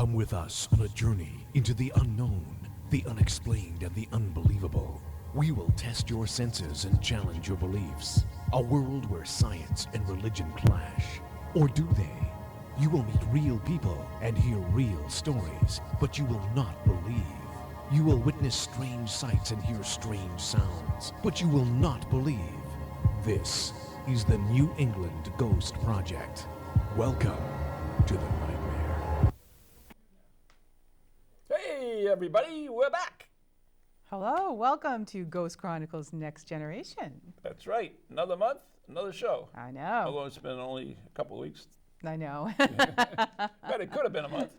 Come with us on a journey into the unknown, the unexplained, and the unbelievable. We will test your senses and challenge your beliefs. A world where science and religion clash. Or do they? You will meet real people and hear real stories, but you will not believe. You will witness strange sights and hear strange sounds, but you will not believe. This is the New England Ghost Project. Welcome to the nightmare. Hey everybody, we're back. Hello, welcome to Ghost Chronicles Next Generation. That's right, another month, another show. I know. Although it's been only a couple of weeks. I know. But it could have been a month.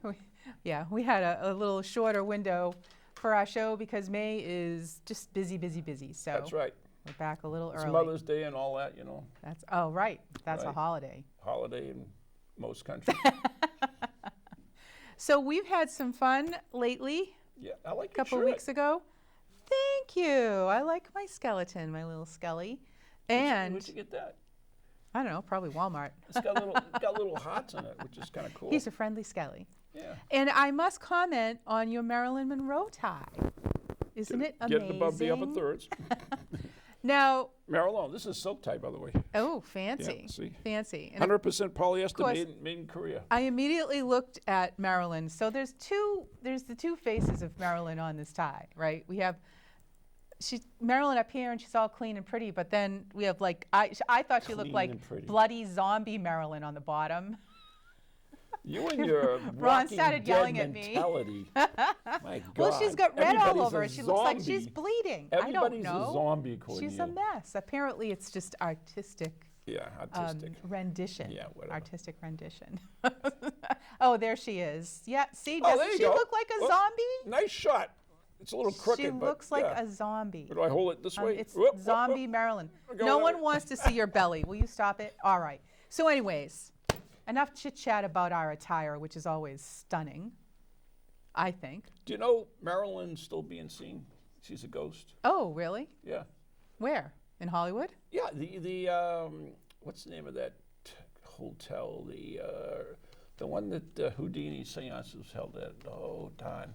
We had a little shorter window for our show because May is just busy. So That's right. We're back a little It's early. Mother's Day and all that, you know. Right. That's a Right. holiday. Holiday in most countries. So we've had some fun lately. Yeah, I like A couple weeks ago. Thank you. I like my skeleton, my little skelly. And Where'd you get that? I don't know, probably Walmart. It's got little hearts in it, which is kind of cool. He's a friendly skelly. Yeah. And I must comment on your Marilyn Monroe tie. Isn't it amazing? Get above the upper thirds. Now, Marilyn, this is silk tie, by the way. oh, fancy. Yeah, see? Fancy. And 100% polyester course, made in Korea. I immediately looked at Marilyn. So there's the two faces of Marilyn on this tie, right? We have Marilyn up here and she's all clean and pretty, but then we have I thought she looked like bloody zombie Marilyn on the bottom. You and your Ron started yelling at me. mentality. My God. Well, she's got red all Everybody's over a her. She looks like she's zombie. bleeding. Everybody's I don't know. a zombie according She's to a you. mess. Apparently, it's just artistic. Yeah, artistic. Rendition. Yeah, whatever. Artistic rendition. Oh, there she is. Yeah, see, Oh, there doesn't you she go. look like a Well, zombie? Nice shot. It's a little crooked, She but looks like yeah. a zombie. Do I hold it this way? It's Whoop, whoop, zombie whoop. Marilyn. Go No that one way. wants to see your belly. Will you stop it? All right. So anyways, enough chit-chat about our attire, which is always stunning, I think. Do you know Marilyn's still being seen? She's a ghost. Oh, really? Yeah. Where? In Hollywood? Yeah, the what's the name of that hotel? The one that Houdini seances held at. Oh, darn.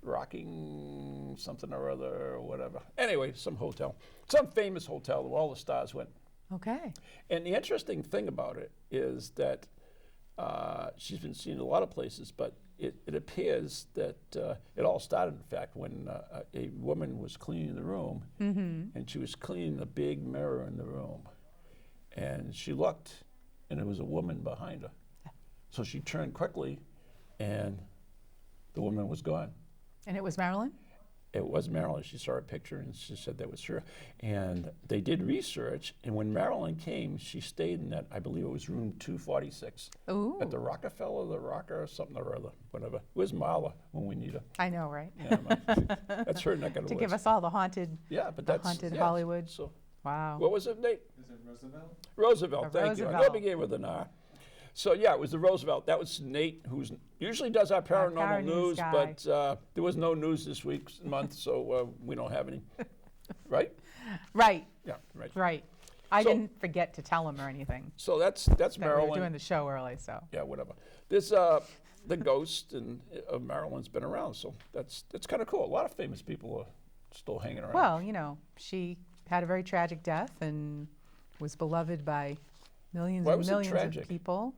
Rocking something or other or whatever. Anyway, some hotel. Some famous hotel where all the stars went. Okay. And the interesting thing about it is that she's been seen in a lot of places, but it appears that it all started, in fact, when a woman was cleaning the room, and she was cleaning a big mirror in the room. And she looked, and there was a woman behind her. So she turned quickly, and the woman was gone. And it was Marilyn? It was Marilyn. She saw a picture and she said that was her. And they did research, and when Marilyn came, she stayed in that, I believe it was room 246. Ooh. At the Rockefeller, the Rocker, or something or other, whatever. Where's Marla when we need her? I know, right? Yeah, that's her neck of the To woods. give us all the haunted, Yeah, but that's haunted yeah, Hollywood. So, Wow. what was it, Nate? Is it Roosevelt? Roosevelt, thank you. I know it Roosevelt. began with an R. So yeah, it was the Roosevelt. That was Nate, who usually does our paranormal news, guy. but there was no news this month, so we don't have any. Right? Right, Yeah, right. right. I So- didn't forget to tell him or anything. So that's That we Marilyn. were doing the show early, so. Yeah, whatever. This the ghost of Marilyn's been around, so that's kind of cool. A lot of famous people are still hanging around. Well, you know, she had a very tragic death and was beloved by millions Why and was it millions tragic? of people.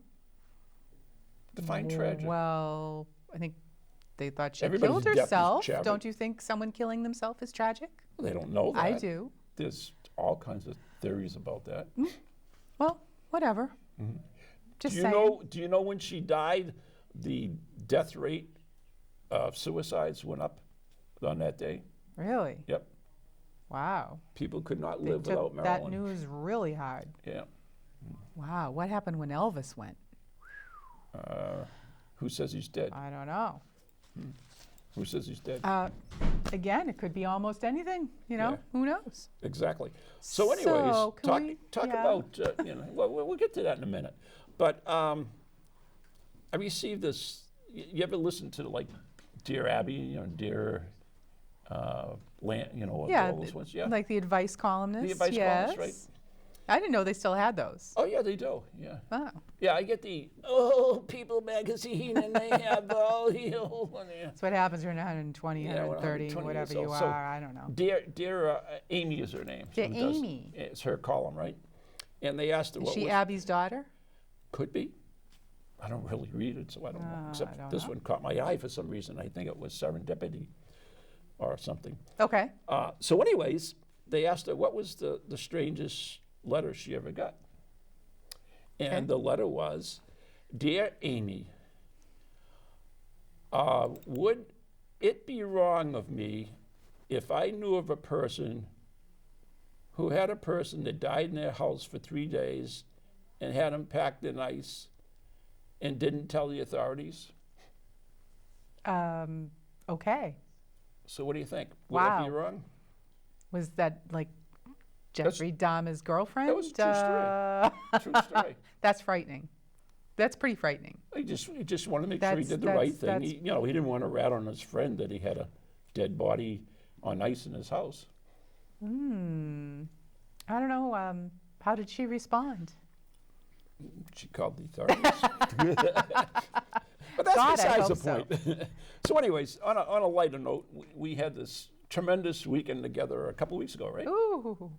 Define tragic. Well, I think they thought she Everybody's killed death is herself. tragic. Don't you think someone killing themselves is tragic? They don't know that. I do. There's all kinds of theories about that. Well, whatever. Just Do you saying. know? Do you know when she died, the death rate of suicides went up on that day? Really? Yep. Wow. People could not They live without took Marilyn. that news really hard. Yeah. Wow. What happened when Elvis went? Who says he's dead? I don't know. Who says he's dead? Again, it could be almost anything. You know, Yeah. who knows? Exactly. So, anyways, So, can talk yeah. about well, we'll get to that in a minute. But I received this. You ever listen to like Dear Abby? Dear Land. Yeah, all those ones. Yeah. like the advice columnist. The advice yes. columnist, right? I didn't know they still had those. Oh, yeah, they do, yeah. Oh. Yeah, I get the, People magazine, and they have all the old one there. That's what happens when you're 120, Yeah, 130, 120 whatever years you old. So, are. I don't know. Dear Amy is her name. Dear who does- Amy. It's her column, right? And they asked her Is what she was... Abby's daughter? Could be. I don't really read it, so I don't know. I Except don't this know. one caught my eye for some reason. I think it was serendipity or something. Okay. So anyways, they asked her what was the strangest letter she ever got. And Okay. the letter was, Dear Amy, would it be wrong of me if I knew of a person who had a person that died in their house for 3 days and had them packed in ice and didn't tell the authorities? Okay. So what do you think? Would that be Wow. wrong? Was that like Jeffrey Dahmer's girlfriend? That was a true story. True story. That's frightening. That's pretty frightening. He just wanted to make sure he That's- did the right thing. that's- He didn't want to rat on his friend that he had a dead body on ice in his house. I don't know. How did she respond? She called the authorities. But that's God, I besides the hope point. So anyways, on a lighter note, we had this tremendous weekend together a couple weeks ago, right? Ooh.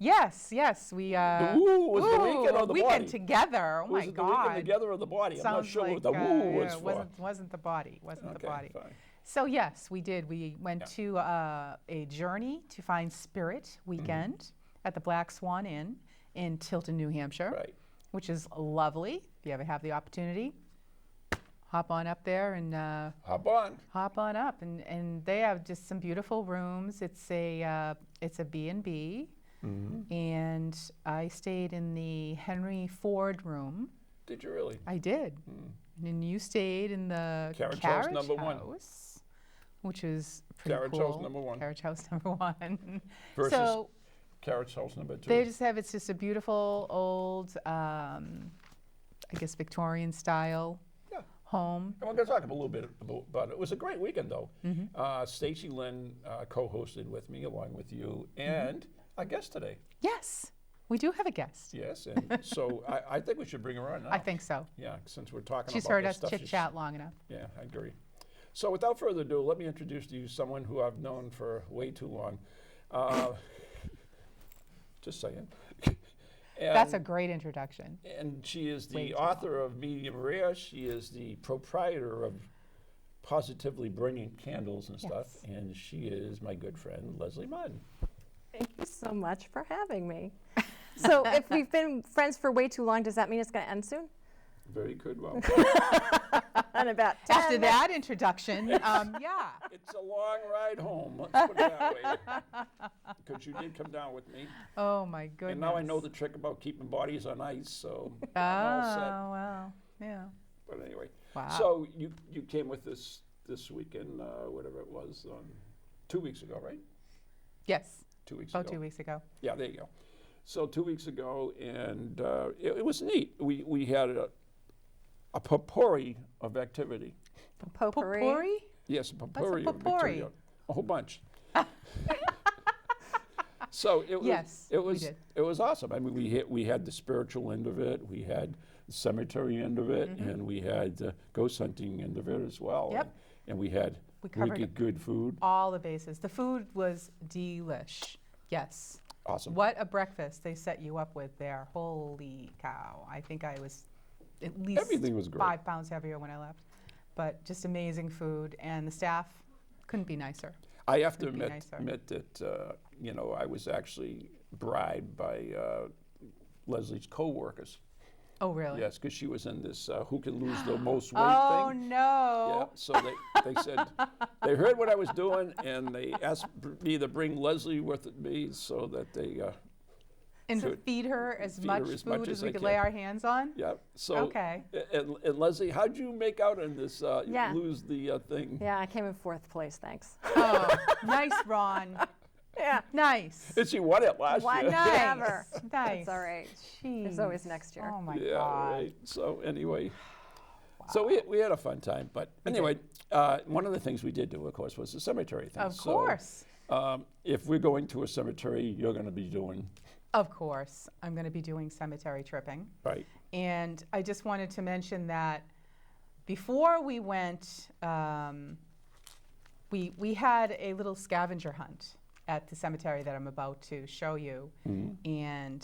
Yes. We. The woo was the weekend or the weekend body? together. Oh Was my it the weekend God. together of the body? I'm not Sounds sure like what the woo was yeah, for. wasn't the body. Wasn't the Okay, body. fine. So yes, we did. We went Yeah. to a journey to find spirit weekend at the Black Swan Inn in Tilton, New Hampshire, Right. which is lovely. If you ever have the opportunity, hop on up there and Hop on. hop on up. And they have just some beautiful rooms. It's a B&B, and I stayed in the Henry Ford room. Did you really? I did. And then you stayed in the Carriage house number one. house, which is pretty Carriage cool. house number one. Carriage house number one. Versus So Carriage house number 2. they just have, it's just a beautiful old, I guess Victorian style Yeah. home. And we're going to talk a little bit about it. It was a great weekend, though. Stacy Lynn co-hosted with me, along with you, and a guest today. Yes, we do have a guest. Yes, and so I think we should bring her on now. I think so. Yeah, since we're talking She's about heard the us stuff chit chat long enough. Yeah, I agree. So without further ado, let me introduce to you someone who I've known for way too long. Just saying. That's a great introduction. And she is Way the too author of Medium Rare. She is the proprietor of Positively Bringing Candles and stuff. Yes. And she is my good friend, Lesley Marden. Thank you so much for having me. So if we've been friends for way too long, does that mean it's going to end soon? Very good. Well, In about 10 After minutes. that introduction, yeah. it's a long ride home. Let's put it that way. Because you did come down with me. Oh my goodness. And now I know the trick about keeping bodies on ice, so Oh, I'm all set. well, yeah. But anyway, Wow. so you came with this weekend, whatever it was, 2 weeks ago, right? Yes. 2 weeks About ago. 2 weeks ago. Yeah, there you go. So 2 weeks ago, and it was neat. We had a potpourri of activity. Potpourri. Potpourri? Yes, a potpourri of potpourri? activity. A whole bunch. So it was. Yes, it we was. did. It was awesome. I mean, we had the spiritual end of it, we had the cemetery end of it, and we had the ghost hunting end of it as well. Mm-hmm. Yep. And we had We covered wicked good food. All the bases. The food was delish. Yes. Awesome. What a breakfast they set you up with there. Holy cow. I think I was at least Everything was great. 5 pounds heavier when I left. But just amazing food, and the staff couldn't be nicer. I have to Couldn't be admit nicer. that I was actually bribed by Leslie's co-workers. Oh, really? Yes, because she was in this who can lose the most weight Oh, thing. Yeah, no. so they said they heard what I was doing, and they asked me to bring Leslie with me so that they And Good. feed her as Feed much her as food much as as we I could can. lay our hands on? yeah. So Okay. and Leslie, how'd you make out in this? Yeah. Lose the thing. Yeah, I came in 4th place, thanks. Oh, nice, Ron. Yeah. Nice. And she won it last Why year. not? Nice. Never. Nice. It's all right. Jeez. There's always next year. Oh, my Yeah, God. right. So anyway, so we had a fun time. But anyway, one of the things we did do, of course, was the cemetery thing. Of So, course. if we're going to a cemetery, you're going to be doing Of course, I'm going to be doing cemetery tripping. Right. And I just wanted to mention that before we went, we had a little scavenger hunt at the cemetery that I'm about to show you. And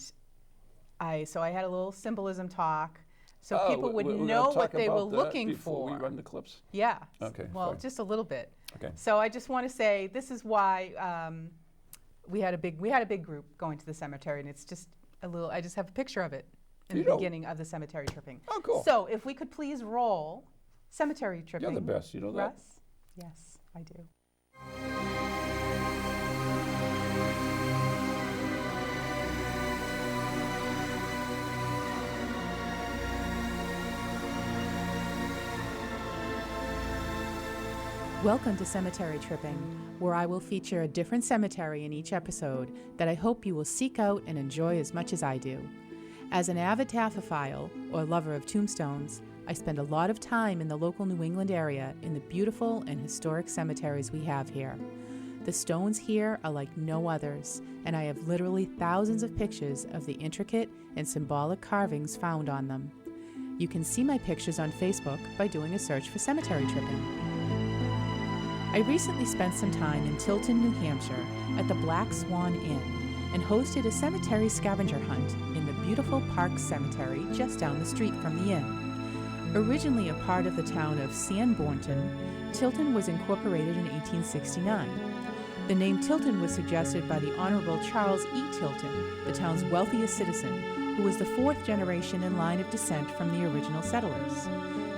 I had a little symbolism talk so people would we're gonna know talk what they were about that looking before for. we run the clips? Yeah. Okay, Well, fine. just a little bit. Okay. So I just want to say this is why we had a big group going to the cemetery, and it's just a little. I just have a picture of it in the beginning of the cemetery tripping. Oh, cool. So if we could please roll cemetery tripping. You're the best, you know that? Russ? Yes, I do. Welcome to Cemetery Tripping, where I will feature a different cemetery in each episode that I hope you will seek out and enjoy as much as I do. As an avid taphophile, or lover of tombstones, I spend a lot of time in the local New England area in the beautiful and historic cemeteries we have here. The stones here are like no others, and I have literally thousands of pictures of the intricate and symbolic carvings found on them. You can see my pictures on Facebook by doing a search for Cemetery Tripping. I recently spent some time in Tilton, New Hampshire at the Black Swan Inn and hosted a cemetery scavenger hunt in the beautiful Park Cemetery just down the street from the inn. Originally a part of the town of Sanbornton, Tilton was incorporated in 1869. The name Tilton was suggested by the Honorable Charles E. Tilton, the town's wealthiest citizen, who was the fourth generation in line of descent from the original settlers.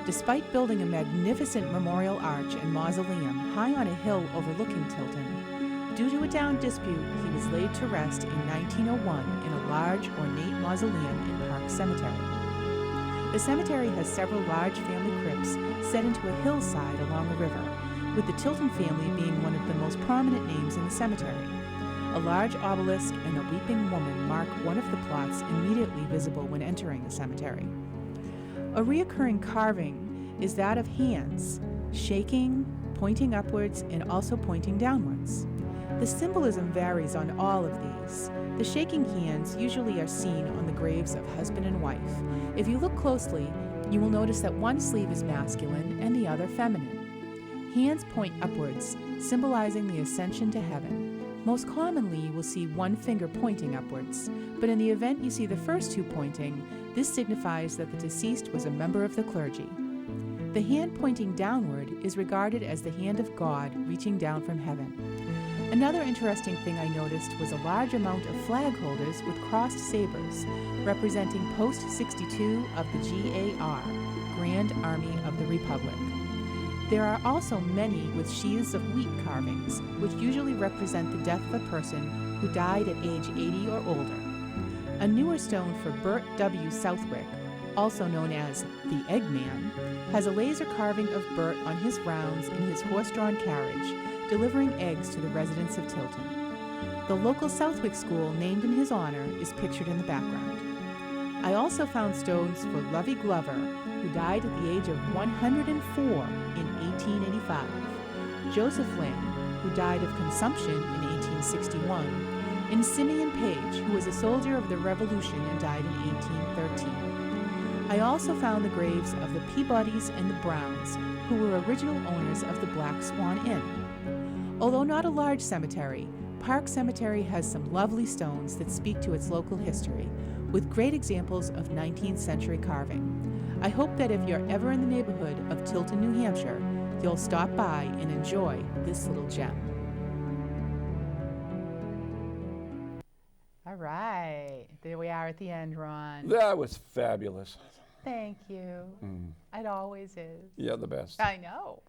Despite building a magnificent memorial arch and mausoleum high on a hill overlooking Tilton, due to a down dispute, he was laid to rest in 1901 in a large, ornate mausoleum in Park Cemetery. The cemetery has several large family crypts set into a hillside along a river, with the Tilton family being one of the most prominent names in the cemetery. A large obelisk and a weeping woman mark one of the plots immediately visible when entering the cemetery. A reoccurring carving is that of hands, shaking, pointing upwards, and also pointing downwards. The symbolism varies on all of these. The shaking hands usually are seen on the graves of husband and wife. If you look closely, you will notice that one sleeve is masculine and the other feminine. Hands point upwards, symbolizing the ascension to heaven. Most commonly, you will see one finger pointing upwards, but in the event you see the first two pointing, this signifies that the deceased was a member of the clergy. The hand pointing downward is regarded as the hand of God reaching down from heaven. Another interesting thing I noticed was a large amount of flag holders with crossed sabers, representing Post 62 of the GAR, Grand Army of the Republic. There are also many with sheaths of wheat carvings, which usually represent the death of a person who died at age 80 or older. A newer stone for Bert W. Southwick, also known as the Eggman, has a laser carving of Bert on his rounds in his horse-drawn carriage, delivering eggs to the residents of Tilton. The local Southwick school named in his honor is pictured in the background. I also found stones for Lovey Glover, who died at the age of 104 in 1885, Joseph Lang, who died of consumption in 1861, and Simeon Page, who was a soldier of the Revolution and died in 1813. I also found the graves of the Peabodys and the Browns, who were original owners of the Black Swan Inn. Although not a large cemetery, Park Cemetery has some lovely stones that speak to its local history, with great examples of 19th century carving. I hope that if you're ever in the neighborhood of Tilton, New Hampshire, you'll stop by and enjoy this little gem. All right, there we are at the end, Ron. That was fabulous. Thank you. It always is. You're the best. I know.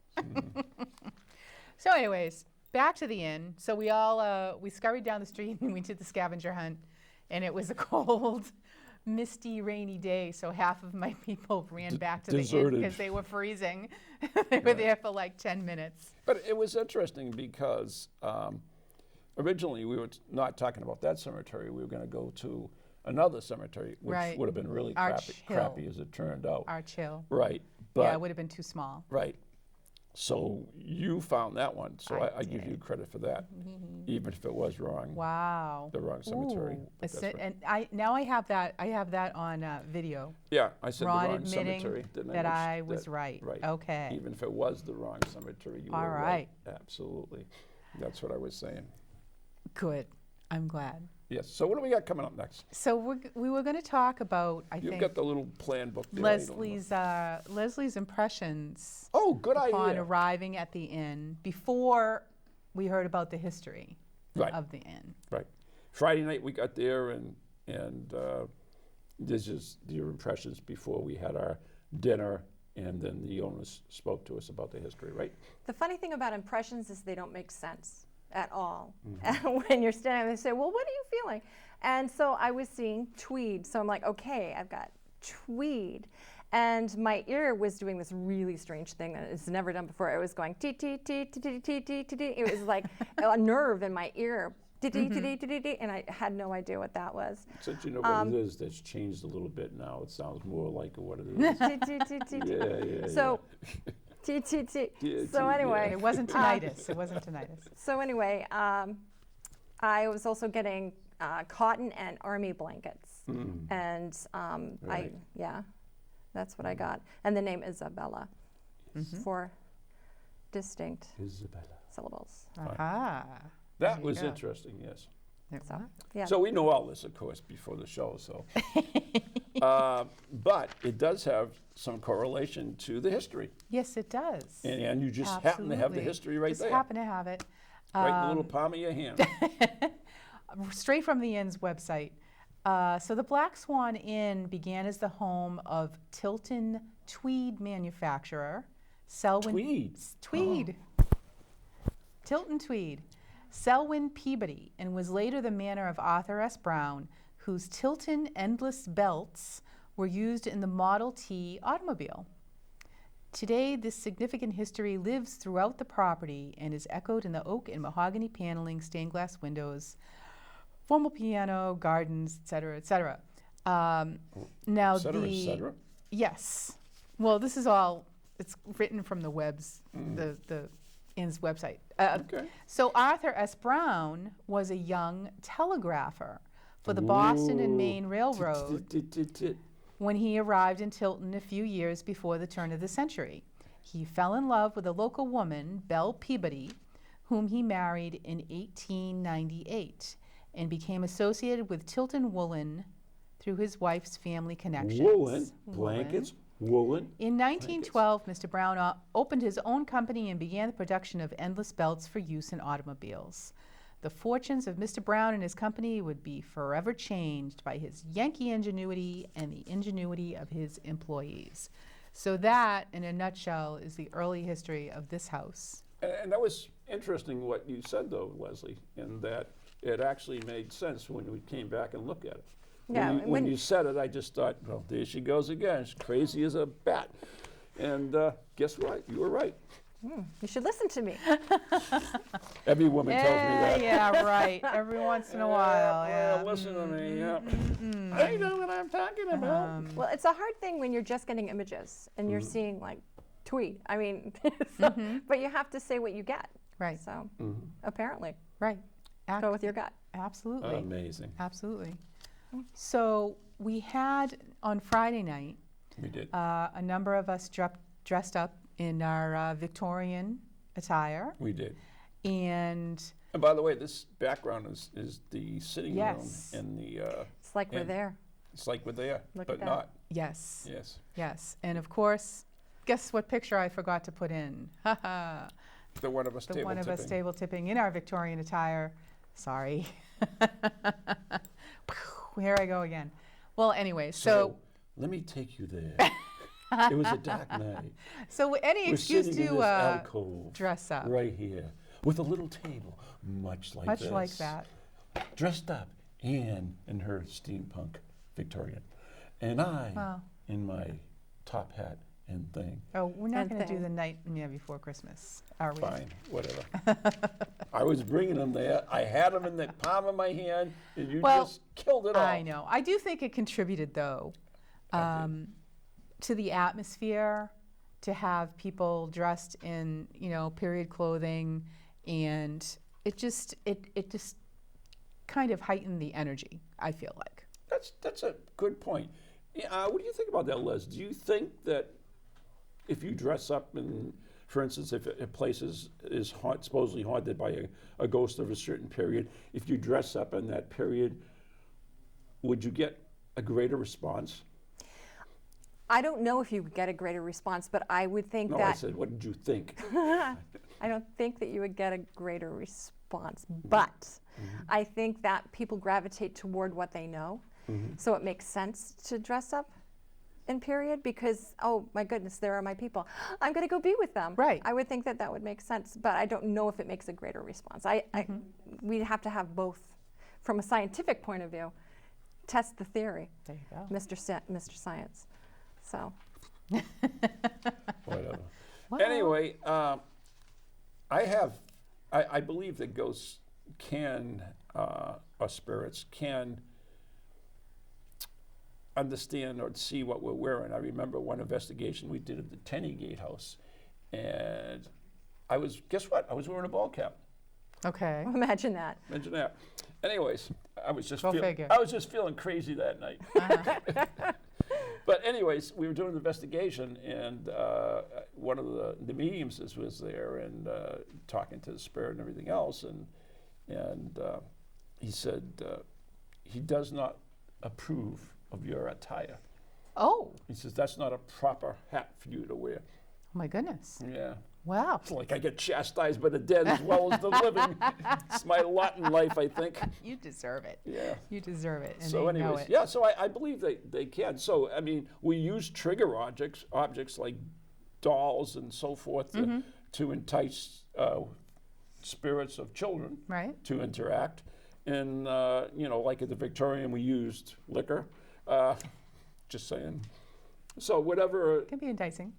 So anyways, back to the inn. So we all, we scurried down the street and we did the scavenger hunt. And it was a cold, misty, rainy day. So half of my people ran back to the inn because they were freezing. They were there for like 10 minutes. But it was interesting because originally we were not talking about that cemetery. We were going to go to another cemetery, which would have been really crappy as it turned out. Arch Hill. Right. But yeah, it would have been too small. Right. So you found that one, so I I give you did. credit for that, even if it was wrong. Wow. The wrong cemetery. Ooh, but that's right. and now I have that. I have that on video. Yeah, I said Ron the wrong admitting cemetery, didn't that I? I was right. Right. Okay. Even if it was the wrong cemetery, you All were right. Absolutely. That's what I was saying. Good. I'm glad. Yes. So what do we got coming up next? So we were going to talk about, I You've think, got the little plan book there. I don't know. Leslie's impressions Oh, good upon idea. arriving at the inn before we heard about the history Right. of the inn. Right. Friday night we got there, and this is your impressions before we had our dinner, and then the owners spoke to us about the history, right? The funny thing about impressions is they don't make sense at all. And when you're standing there, they say, well, what are you feeling? And so I was seeing tweed. So I'm like, okay, I've got tweed. And my ear was doing this really strange thing that it's never done before. It was going tee tee tee tee tee tee tee tee tee. It was like a nerve in my ear. Tee tee tee tee tee tee. And I had no idea what that was. Since you know what it is, that's changed a little bit now. It sounds more like what it is. Tee tee tee tee tee. Yeah. So tee tee tee. Yeah, So tee, anyway. And it wasn't tinnitus. It wasn't tinnitus. So anyway, I was also getting cotton and army blankets, and Right. that's what I got. And the name Isabella, 4 distinct Isabella. syllables. Aha. That you was go. interesting, yes. So yeah, So we know all this, of course, before the show. So, but it does have some correlation to the history, Yes, it does. and you just happen to have the Absolutely. history right Just there, happen to have it. right in the little palm of your hand. Straight from the inn's website. So the Black Swan Inn began as the home of Tilton tweed manufacturer Selwyn Tweed. Tweed. Tilton Tweed. Selwyn Peabody, and was later the manor of Arthur S. Brown, whose Tilton endless belts were used in the Model T automobile. Today, this significant history lives throughout the property and is echoed in the oak and mahogany paneling, stained glass windows, formal piano, gardens, etc., etc. Now Et cetera, et cetera. Yes. Well, this is all, it's written from the the inn's website. Okay. So Arthur S. Brown was a young telegrapher for the Boston and Maine Railroad when he arrived in Tilton a few years before the turn of the century. He fell in love with a local woman, Belle Peabody, whom he married in 1898, and became associated with Tilton Woolen through his wife's family connections. Woolen, blankets, woolen. In 1912, Mr. Brown opened his own company and began the production of endless belts for use in automobiles. The fortunes of Mr. Brown and his company would be forever changed by his Yankee ingenuity and the ingenuity of his employees. So that, in a nutshell, is the early history of this house. And that was interesting what you said, though, Leslie, in that it actually made sense when we came back and looked at it. Yeah, When, and when when- you said it, I just thought, well, there she goes again. She's crazy as a bat. And guess what? You were right. you should listen to me. Every woman tells me that. Yeah, right. Every once in a while, yeah. Well, listen to me. Yeah. I know what I'm talking about. Well, it's a hard thing when you're just getting images and you're seeing like tweet. I mean, but you have to say what you get. Right, So apparently, right. go with your gut. Absolutely. Amazing. Absolutely. So we had on Friday night We did. a number of us dressed up in our Victorian attire, We did. and And by the way, this background is the sitting Yes. room in the. It's like we're And- there. It's like we're there, Look but at that. not. yes, Yes. yes, and of course, guess what picture I forgot to put in? Ha The one of us The table one of us tipping. table tipping in our Victorian attire. Sorry. Here I go again. Well, anyway, so let me take you there. It was a dark night. any We're excuse sitting in to this alcove dress up, right here with a little table, much like much this. like that. Dressed up, Anne in her steampunk Victorian, and I Wow. in my top hat and thing. Oh, we're not And going to do thing. the Nightmare Before Christmas, are we? Fine, whatever. I was bringing them there. I had them in the palm of my hand, and you Well, just killed it all. I know. I do think it contributed, though, to the atmosphere to have people dressed in, period clothing, and it just kind of heightened the energy, I feel like. That's a good point. Yeah, what do you think about that, Les? Do you think that if you dress up in, for instance, if a place is supposedly haunted by a ghost of a certain period, if you dress up in that period, would you get a greater response? I don't know if you would get a greater response, but I would think No, that... I said, what did you think? I don't think that you would get a greater response, but I think that people gravitate toward what they know. So it makes sense to dress up in period because, oh my goodness, there are my people. I'm going to go be with them. Right. I would think that that would make sense, but I don't know if it makes a greater response. We'd have to have both. From a scientific point of view, test the theory, There you go. Mr. Science. So. Whatever. Well. Anyway, I believe that ghosts can, or spirits can understand or see what we're wearing. I remember one investigation we did at the Tenney Gatehouse, and guess what? I was wearing a ball cap. Okay. Imagine that. Imagine that. Anyways, I was just Go figure. I was just feeling crazy that night. But anyways, we were doing an investigation, and one of the mediums was there and talking to the spirit and everything else, and he said he does not approve of your attire. Oh, He says that's not a proper hat for you to wear. my goodness. Yeah. Wow. It's like I get chastised by the dead as well as the living. It's my lot in life, I think. You deserve it. Yeah. You deserve it. And So they know anyways, it. yeah, so I believe they can. So, I mean, we use trigger objects like dolls and so forth to entice spirits of children Right. to interact. And, like at the Victorian, we used liquor. Just saying. So whatever, Can be enticing.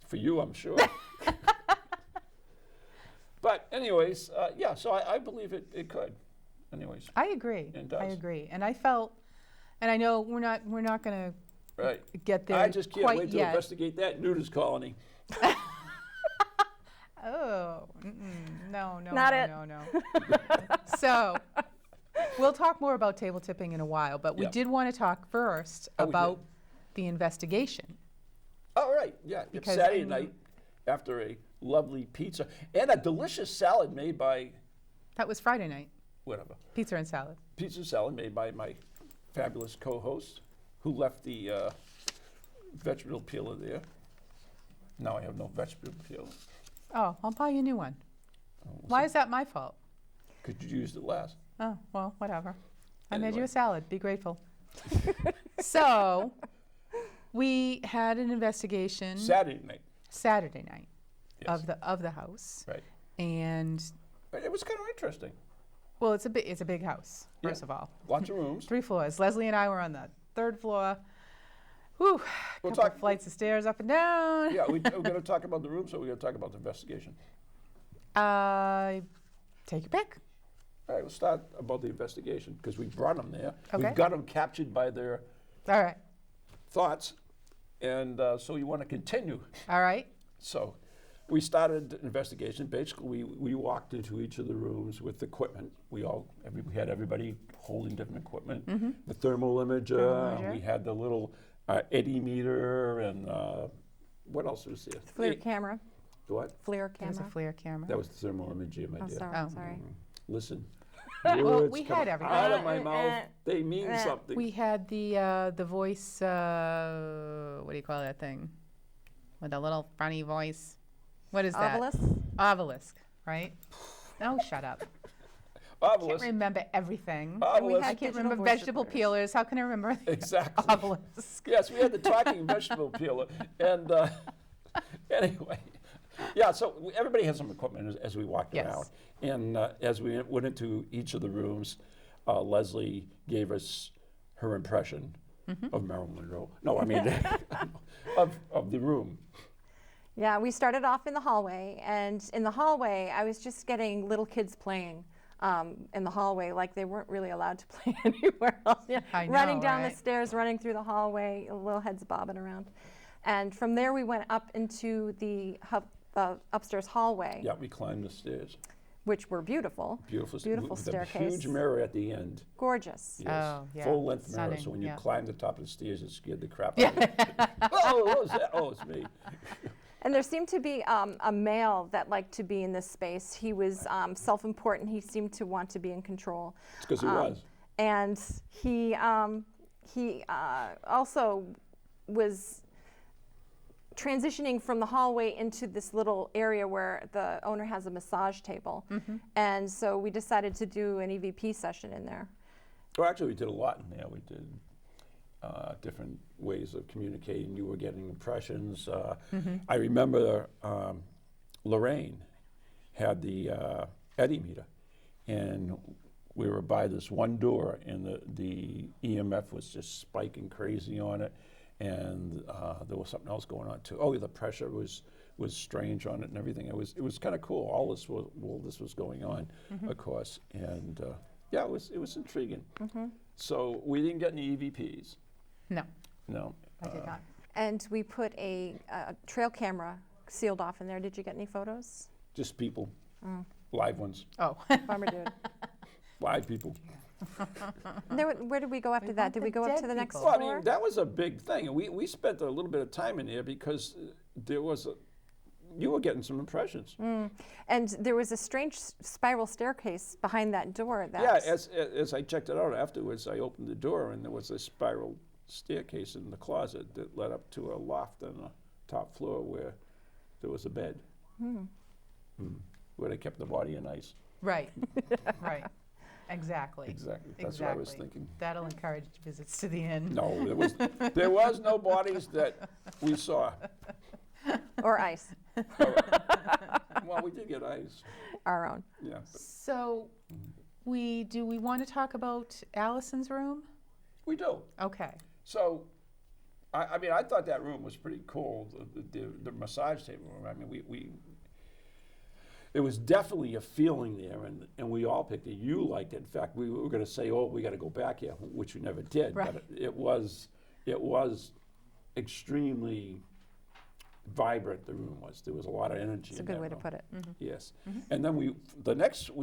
for you, I'm sure. But anyways, yeah, so I believe it could. Anyways, I agree. It I does. agree. And I felt, and I know we're not going right. to get there I just can't quite wait to yet. investigate that nudist colony. Oh, no. Not it. No. So, we'll talk more about table tipping in a while, but we Yeah. did want to talk first Oh, we about did. the investigation. All right, yeah. It's Because Saturday I night after a lovely pizza and a delicious salad made by, That was Friday night, whatever, pizza and salad. pizza salad made by my fabulous co-host who left the vegetable peeler there. Now I have no vegetable peeler. Oh, I'll buy you a new one. Why is that my fault? Could you use it last? Oh, well, whatever. I made you Anyway. a salad. Be grateful. So, we had an investigation Saturday night, Saturday night yes. of the house, Right. and But it was kind of interesting. well, it's a big house. First Yeah. of all, Lots of rooms. 3 floors. Leslie and I were on the 3rd floor. Whew, We'll couple talk- flights of stairs up and down. Yeah, we're going to talk about the rooms, or we're going to talk about the investigation. Take your pick. All right, we'll start about the investigation because we brought them there. Okay. We've got them captured by their All right. thoughts, and so you want to continue. All right. So we started an investigation. Basically, we walked into each of the rooms with equipment. We had everybody holding different equipment. The thermal imager. Thermal imager. We had the little eddy meter, and what else was there? FLIR camera. What? FLIR There's a camera. FLIR camera. That was the thermal imager, my Oh, dear. sorry. Oh. Sorry. Listen. Well, Words we come had everything. out of my mouth. They mean something. We had the voice. What do you call that thing? With a little funny voice. What is that? Obelisk. Obelisk, right? Oh, shut up. Obelisk. Can't remember everything. Obelisk. I can't digital remember voice vegetable recorders. peelers. How can I remember the Exactly. obelisk? Yes, we had the talking vegetable peeler. And anyway, yeah, so everybody had some equipment as we walked Yes. around. And as we went into each of the rooms, Leslie gave us her impression of Marilyn Monroe. No, I mean, of the room. Yeah, we started off in the hallway, and in the hallway, I was just getting little kids playing in the hallway, like they weren't really allowed to play anywhere else. Yeah, I know, running down right? the stairs, running through the hallway, little heads bobbing around. And from there, we went up into the upstairs hallway, Yeah, we climbed the stairs. which were beautiful. Beautiful Beautiful with a staircase. huge mirror at the end. Gorgeous. Yes. Oh, yeah. Full length mirror. Stunning, So when you yeah. climb the top of the stairs, it scared the crap out of you. Oh, what was that? Oh, it's me. And there seemed to be a male that liked to be in this space. He was self-important. He seemed to want to be in control. It's because he was. And he also was transitioning from the hallway into this little area where the owner has a massage table. And so we decided to do an EVP session in there. Well, actually, we did a lot in there. We did different ways of communicating. You were getting impressions. I remember Lorraine had the eddy meter, and we were by this one door, and the EMF was just spiking crazy on it, and there was something else going on too. Oh, the pressure was strange on it and everything. It was kind of cool. All this was going on, of course, and yeah, it was intriguing. So we didn't get any EVPs. No, No. I did not. And we put a trail camera sealed off in there. Did you get any photos? Just people, live ones, Oh. Farmer dude. live people. And where did we go after that? want Did the we go up dead to the next people. Well, floor? I mean, that was a big thing. And we spent a little bit of time in there because there was you were getting some impressions. And there was a strange spiral staircase behind that door. Yeah, as I checked it out afterwards, I opened the door and there was a spiral staircase in the closet that led up to a loft on the top floor where there was a bed. Where they kept the body in ice. Right, right. Exactly. Exactly. That's what I was thinking. That'll encourage visits to the inn. No, there was no bodies that we saw. Or ice, Well, we did get ice. our own. Yeah. So, we want to talk about Allison's room? We do. Okay. So, I mean, I thought that room was pretty cool. The massage table room. I mean, it was definitely a feeling there, and we all picked it. You liked it. In fact, we were going to say, "Oh, we got to go back here," which we never did. Right. But it was extremely vibrant. The room was. There was a lot of energy. It's a in good that way to room. put it. Yes. And then we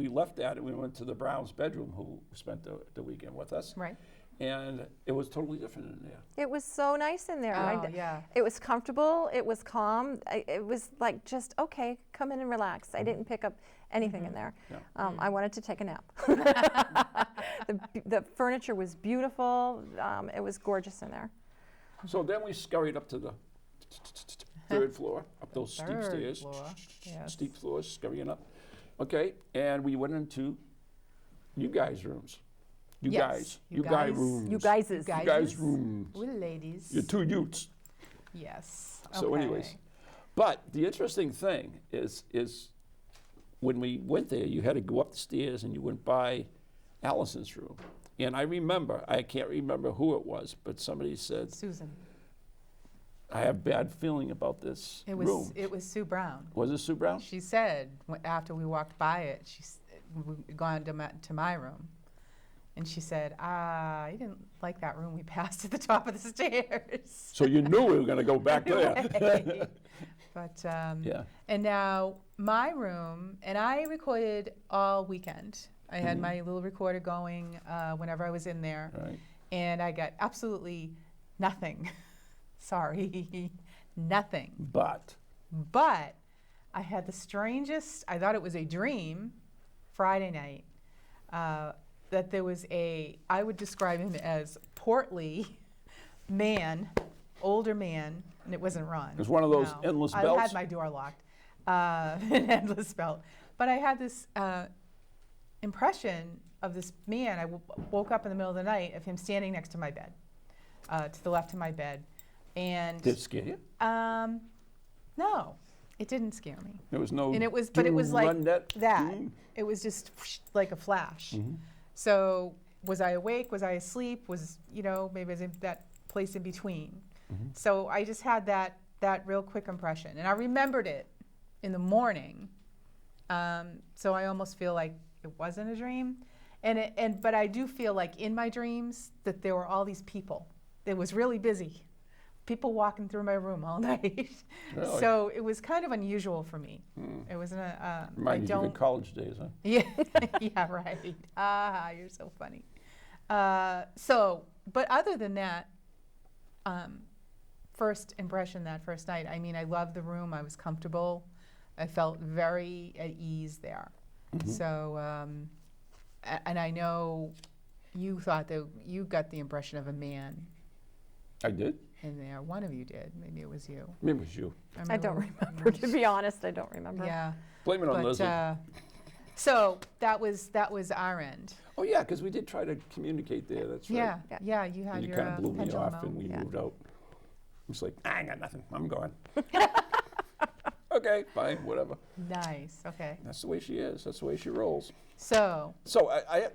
left that and we went to the Browns' bedroom, who spent the weekend with us. Right. And it was totally different in there. It was so nice in there. Oh, yeah. It was comfortable. It was calm. It was like just, okay, come in and relax. I didn't pick up anything in there. Yeah. I wanted to take a nap. The furniture was beautiful. It was gorgeous in there. So then we scurried up to the third floor, up those steep Third stairs. floor, yes. Steep floors, scurrying up. Okay, and we went into you guys' rooms. You Yes, guys. you You guys guys. rooms. You guys is. You You guys' Guys'? rooms. We're ladies. Your two utes. Yes. So anyways, Okay. but the interesting thing is when we went there, you had to go up the stairs and you went by Allison's room. And I can't remember who it was, but somebody said, Susan. I have bad feeling about this It room. was Sue Brown. Was it Sue Brown? She said after we walked by it, we'd gone to my room, and she said, I didn't like that room we passed at the top of the stairs. So you knew we were going to go back there. Right. But Yeah. and now my room, and I recorded all weekend. I had my little recorder going whenever I was in there, Right. and I got absolutely nothing. Sorry, nothing. But But I had the strangest, I thought it was a dream, Friday night, that there was I would describe him as portly man, older man, and it wasn't Ron. it was one of those No. endless I belts. had my door locked, an endless belt. But I had this impression of this man. I woke up in the middle of the night of him standing next to my bed, to the left of my bed. And Did it scare you? no, it didn't scare me. There was no. And it was, but it was like run that. Mm. It was just like a flash. Mm-hmm. So was I awake? Was I asleep? Maybe I was in that place in between. Mm-hmm. So I just had that real quick impression, and I remembered it in the morning. So I almost feel like it wasn't a dream, but I do feel like in my dreams that there were all these people. It was really busy. people walking through my room all night. Really? So it was kind of unusual for me. It wasn't I Remind you of your don't. college days, huh? Yeah, yeah, right. Ah, you're so funny. But other than that, first impression that first night, I mean, I loved the room. I was comfortable. I felt very at ease there. So, and I know you thought that you got the impression of a man I did? in there. One of you did. Maybe it was you. Maybe it was you. I don't remember, to be honest. I don't remember. Yeah. Blame it on Leslie. So that was our end. Oh, yeah, because we did try to communicate there, that's right. Yeah, Yeah. yeah. You had And you your kind of blew me pendulum off out. and we Yeah. moved out. It's like, I ain't got nothing, I'm gone. Okay, fine, whatever. Nice. Okay. That's the way she is, that's the way she rolls. So So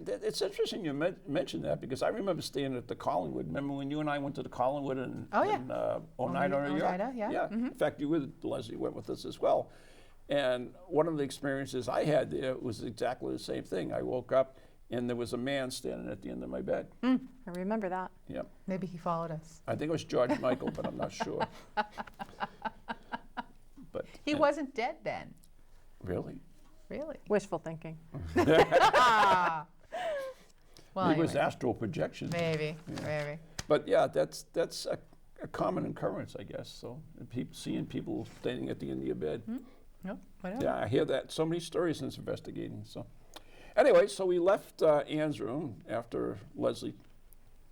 it's interesting you mentioned that because I remember staying at the Collingwood. Remember when you and I went to the Collingwood in Oneida, New York? Oneida, yeah. In fact, you with Leslie went with us as well. And one of the experiences I had there was exactly the same thing. I woke up and there was a man standing at the end of my bed. I remember that. Yep. maybe he followed us. I think it was George Michael, but I'm not sure. But He wasn't dead then. really? Really? Wishful thinking. Well, Maybe it was anyway, astral projection. maybe. But yeah, that's a common occurrence, I guess. So seeing people standing at the end of your bed. No, whatever. Yeah, I hear that so many stories since investigating. So, anyway, so we left Anne's room after Leslie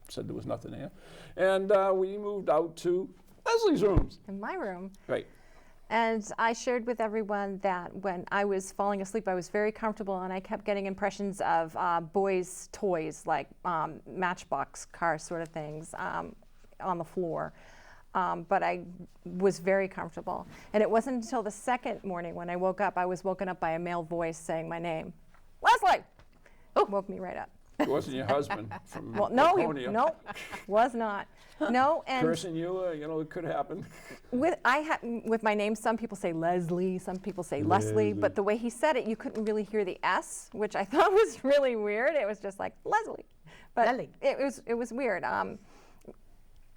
said there was nothing there, and we moved out to Leslie's rooms. In my room. Right. And I shared with everyone that when I was falling asleep, I was very comfortable, and I kept getting impressions of boys' toys, like Matchbox car sort of things, on the floor. But I was very comfortable. And it wasn't until the second morning when I woke up, I was woken up by a male voice saying my name. Leslie! Oh, woke me right up. It wasn't your husband from Well, no, Laconia no, was not. No, and cursing you. It could happen. with my name, some people say Leslie, some people say Leslie, but the way he said it, you couldn't really hear the S, which I thought was really weird. It was just like Leslie, but Leslie. it was weird.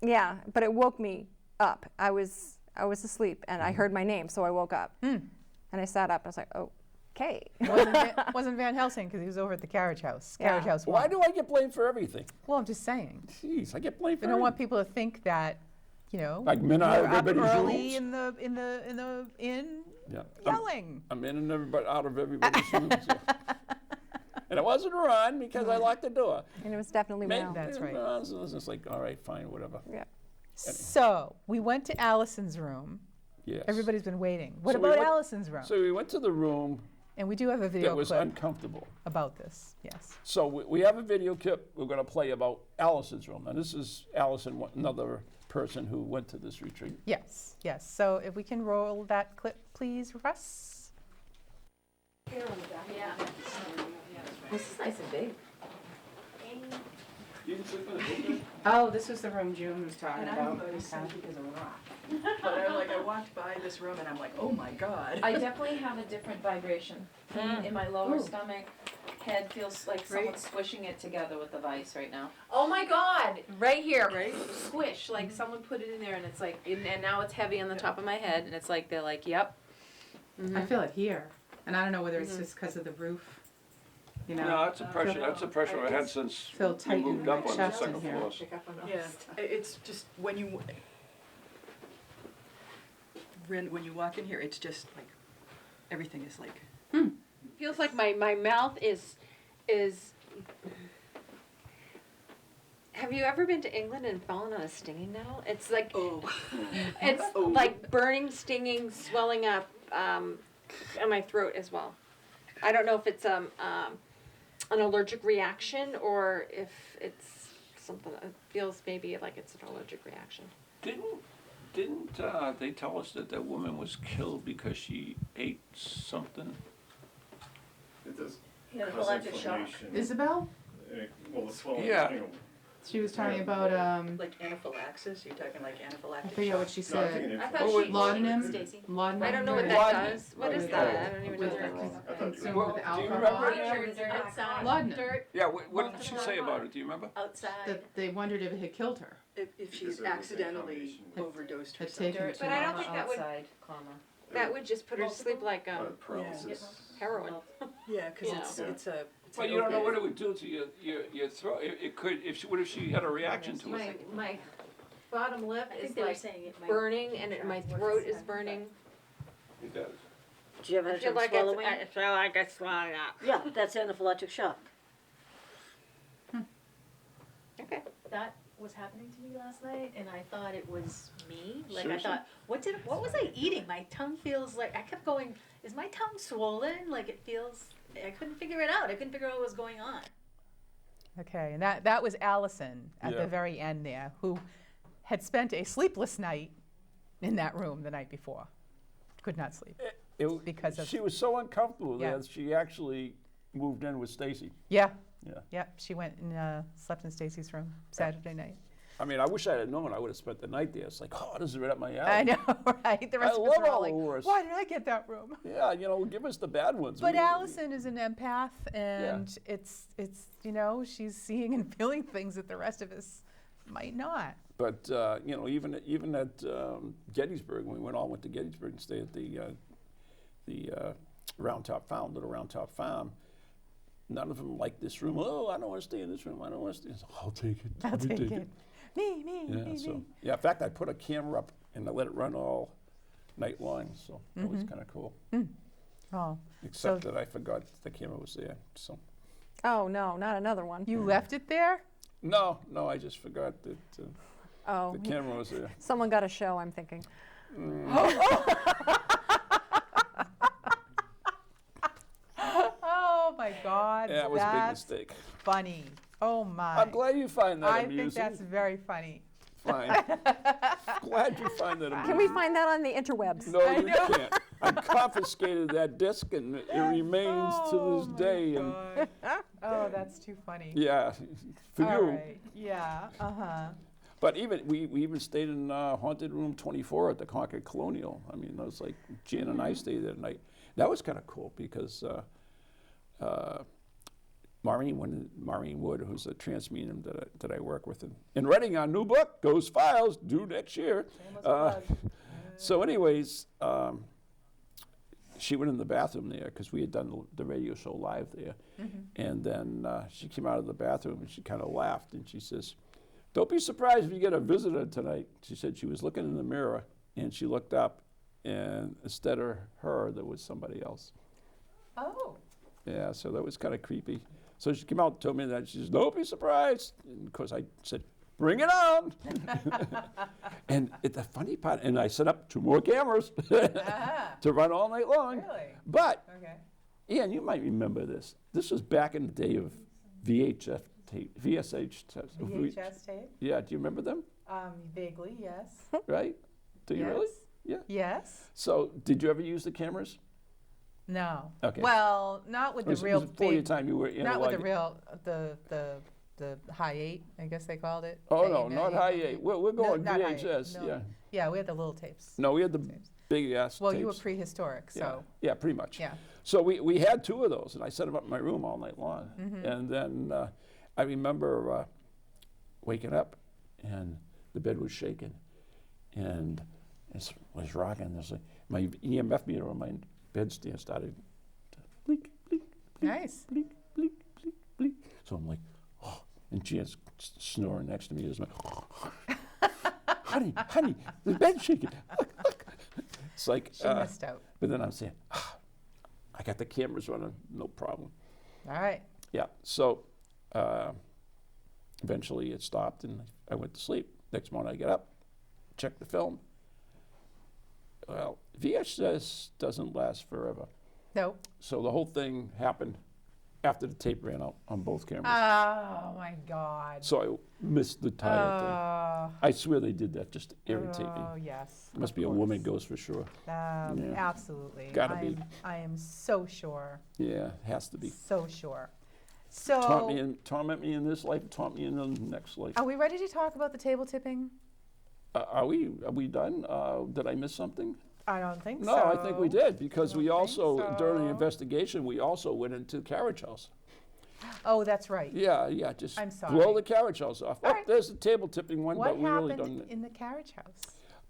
Yeah, but it woke me up. I was asleep and I heard my name, so I woke up and I sat up. I was like, okay. Wasn't Van Helsing because he was over at the carriage house. Yeah. Carriage house. Why one. do I get blamed for everything? Well, I'm just saying. Jeez, I get blamed for I don't want everything. people to think that, Like men out you're of up everybody's early rooms? in the inn Yeah. yelling. I'm in and everybody out of everybody's rooms. Yeah. And it wasn't Ron because I locked the door. And it was definitely Maybe Mel. That's right. Ron's was just like, all right, fine, whatever. Yeah. So we went to Allison's room. Yes. Everybody's been waiting. What So we about went- Allison's room? So we went to the room And we do have a video that was clip uncomfortable. about this. Yes. So we have a video clip we're going to play about Allison's room. And this is Allison, another person who went to this retreat. Yes. Yes. So if we can roll that clip, please, Russ. This is nice and big. You can sleep in the room? Oh, this was the room June was talking And I don't know this is a rock. But I walked by this room and I'm like, oh my God. I definitely have a different vibration. Pain in my lower stomach. Head feels like someone's squishing it together with the vice right now. Oh my God! Right here. Right? Squish. Like someone put it in there and it's like, and now it's heavy on the top of my head and it's like, they're like, yep. I feel it here, and I don't know whether it's just because of the roof. You know. No, that's the pressure. That's the pressure I had since Feel we tight in moved my up on the chest in second here. floors. Yeah, it's just when you walk in here, it's just like everything is like. Feels like my mouth is. Have you ever been to England and fallen on a stinging nettle? It's like it's like burning, stinging, swelling up in my throat as well. I don't know if it's an allergic reaction or if it's something. It feels maybe like it's an allergic reaction. Didn't they tell us that that woman was killed because she ate something? It does Yeah, cause electric shock. inflammation. Isabel? Well, the swelling, Yeah. She was talking about Like anaphylaxis? You're talking like anaphylactic I forget what she said. I thought she. Laudanum. Stacey. Laudanum. I don't know what Laudanum. that does. What is that? I don't even know what that is. Consumed Well, with do you alcohol. Outside. Laudanum. Yeah, what did she say about it? Do you remember? outside. That they wondered if it had killed her. If she's accidentally overdosed or Had taken something. it But I don't think that would. outside, comma. That would just put her to sleep like Paralysis. heroin. Yeah, because Yeah. it's a. Well, you don't know what it would do to your throat. It could. What if she had a reaction to it? My bottom lip I think is they were like saying it might. burning, and my throat is burning. It does. Do you ever I have feel trouble like swallowing? I feel like I swallowed up. Yeah, that's anaphylactic shock. Okay. That was happening to me last night, and I thought it was me. Like Seriously? I thought, what was I eating? My tongue feels like I kept going. Is my tongue swollen? Like it feels. I couldn't figure it out. I couldn't figure out what was going on. Okay, and that was Allison at Yeah. the very end there, who had spent a sleepless night in that room the night before. Could not sleep. Because of- she was so uncomfortable Yeah. that she actually moved in with Stacy. Yeah. Yeah. Yep. She went and slept in Stacy's room Saturday night. I mean, I wish I had known. I would have spent the night there. It's like, oh, this is right up my alley. I know, right? The rest of us love are all all like, the wars. why did I get that room? Yeah, give us the bad ones. But We- Allison is an empath, and it's she's seeing and feeling things that the rest of us might not. But even at Gettysburg, when we went to Gettysburg and stayed at the Round Top Farm, Little Round Top Farm, none of them liked this room. Oh, I don't want to stay in this room. I don't want to stay. So, I'll take it. I'll Let me take it. Me, Yeah, me, so me. yeah. In fact, I put a camera up and I let it run all night long. So that was kind of cool. Oh, Except that I forgot the camera was there. So Oh, no, not another one. you left it there? no, I just forgot that Oh, the camera was there. someone got a show, I'm thinking. Oh my God, Yeah, it was a big that's mistake. funny. Oh my. I'm glad you find that I amusing. think that's very funny. Fine. Glad you find that amusing. Can we find that on the interwebs? No, you can't. I confiscated that disc, and it remains to this day. And Oh, that's too funny. yeah, for All you. right. Yeah. But even we even stayed in haunted room 24 at the Concord Colonial. I mean, that was like Jan and I stayed there at night. That was kind of cool because Maureen Wood, who's a trans medium that I work with, in writing our new book, Ghost Files, due next year. So, anyways, she went in the bathroom there because we had done the radio show live there, and then she came out of the bathroom and she kind of laughed and she says, "Don't be surprised if you get a visitor tonight." She said she was looking in the mirror and she looked up, and instead of her, there was somebody else. Oh. Yeah, so that was kind of creepy. So she came out and told me that. She says, "Don't be surprised." And of course, I said, "Bring it on." And the funny part, and I set up 2 more cameras to run all night long. Really? But, Okay. Ian, you might remember this. This was back in the day of VHS tape, VSH tapes. VHS tape? Yeah, do you remember them? Vaguely, yes. Right? Do you really? Yes. Yeah. Yes. So, did you ever use the cameras? No. Okay. Well, not with the real before your big. time you were Not with the analog- real the high 8, I guess they called it. Oh, K no, not high 8. 8. We're going not high 8, VHS, no. yeah. Yeah, we had the little tapes. No, we had the Tapes. big ass Well, tapes. you were prehistoric, so Yeah, pretty much. yeah. So we had 2 of those, and I set them up in my room all night long. Mm-hmm. And then I remember waking up, and the bed was shaking, and it was rocking. There's like my EMF meter on my bedstand started to blink, blink, blink, Nice. blink, blink, blink, blink. So I'm like, oh, and Jan's snoring next to me. Is like, honey, the bed's shaking. Look, look. It's like, She missed out. but then I'm saying, I got the cameras running, no problem. All right. Yeah, so eventually it stopped and I went to sleep. Next morning I get up, check the film. Well, VHS doesn't last forever. Nope. So the whole thing happened after the tape ran out on both cameras. Oh my God. So I missed the entire thing. I swear they did that just to irritate Oh me. yes. Must of be a course. woman ghost for sure. Yeah. Absolutely. Gotta be. I am so sure. Yeah, has to be. So sure. So, torment me in this life, taunt me in the next life. are we ready to talk about the table tipping? Are we done? Did I miss something? I don't think No, so. I think we did, because we don't also, think during the so. investigation, we also went into the carriage house. Oh, that's right. Yeah, just I'm sorry. blow the carriage house off. All Oh, right. there's the table tipping one, What but we really happened don't. in the carriage house?